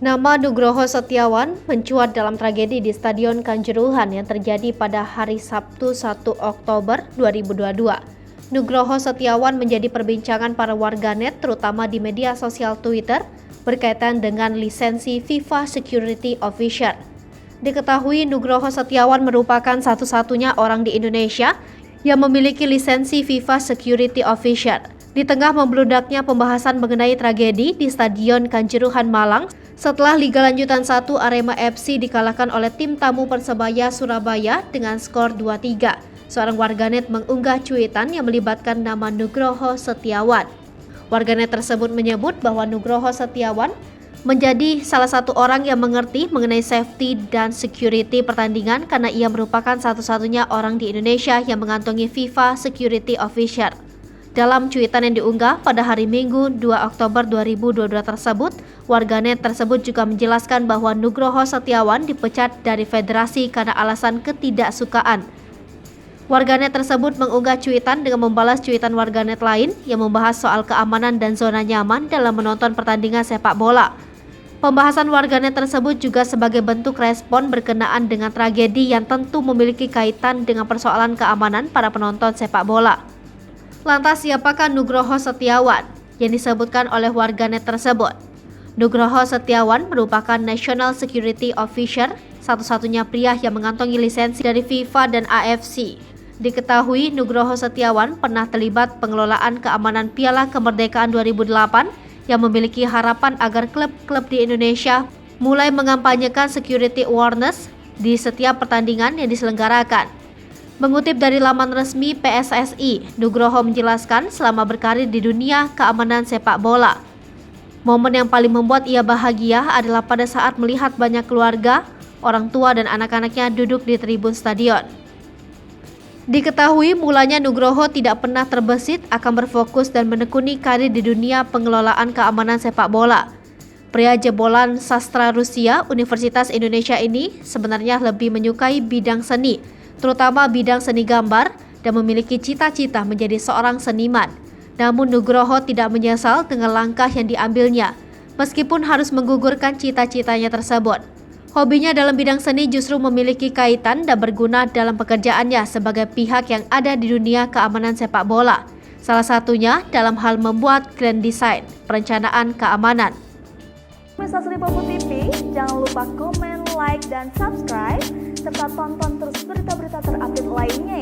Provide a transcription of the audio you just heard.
Nama Nugroho Setiawan mencuat dalam tragedi di Stadion Kanjuruhan yang terjadi pada hari Sabtu 1 Oktober 2022. Nugroho Setiawan menjadi perbincangan para warganet terutama di media sosial Twitter berkaitan dengan lisensi FIFA Security Officer. Diketahui Nugroho Setiawan merupakan satu-satunya orang di Indonesia yang memiliki lisensi FIFA Security Officer. Di tengah membludaknya pembahasan mengenai tragedi di Stadion Kanjuruhan Malang, setelah Liga Lanjutan 1 Arema FC dikalahkan oleh tim tamu Persebaya Surabaya dengan skor 2-3, seorang warganet mengunggah cuitan yang melibatkan nama Nugroho Setiawan. Warganet tersebut menyebut bahwa Nugroho Setiawan menjadi salah satu orang yang mengerti mengenai safety dan security pertandingan karena ia merupakan satu-satunya orang di Indonesia yang mengantongi FIFA Security Officer. Dalam cuitan yang diunggah pada hari Minggu 2 Oktober 2022 tersebut, warganet tersebut juga menjelaskan bahwa Nugroho Setiawan dipecat dari federasi karena alasan ketidaksukaan. Warganet tersebut mengunggah cuitan dengan membalas cuitan warganet lain yang membahas soal keamanan dan zona nyaman dalam menonton pertandingan sepak bola. Pembahasan warganet tersebut juga sebagai bentuk respon berkenaan dengan tragedi yang tentu memiliki kaitan dengan persoalan keamanan para penonton sepak bola. Lantas siapakah Nugroho Setiawan yang disebutkan oleh warganet tersebut? Nugroho Setiawan merupakan National Security Officer, satu-satunya pria yang mengantongi lisensi dari FIFA dan AFC. Diketahui Nugroho Setiawan pernah terlibat pengelolaan keamanan Piala Kemerdekaan 2008 yang memiliki harapan agar klub-klub di Indonesia mulai mengampanyekan security awareness di setiap pertandingan yang diselenggarakan. Mengutip dari laman resmi PSSI, Nugroho menjelaskan selama berkarir di dunia keamanan sepak bola, momen yang paling membuat ia bahagia adalah pada saat melihat banyak keluarga, orang tua dan anak-anaknya duduk di tribun stadion. Diketahui mulanya Nugroho tidak pernah terbesit akan berfokus dan menekuni karir di dunia pengelolaan keamanan sepak bola. Pria jebolan sastra Rusia Universitas Indonesia ini sebenarnya lebih menyukai bidang seni, terutama bidang seni gambar, dan memiliki cita-cita menjadi seorang seniman. Namun Nugroho tidak menyesal dengan langkah yang diambilnya, meskipun harus menggugurkan cita-citanya tersebut. Hobinya dalam bidang seni justru memiliki kaitan dan berguna dalam pekerjaannya sebagai pihak yang ada di dunia keamanan sepak bola. Salah satunya dalam hal membuat grand design, perencanaan keamanan. Pemirsa Seni Popo TV, jangan lupa komen, like, dan subscribe, serta tonton terus berita-berita terupdate lainnya ya.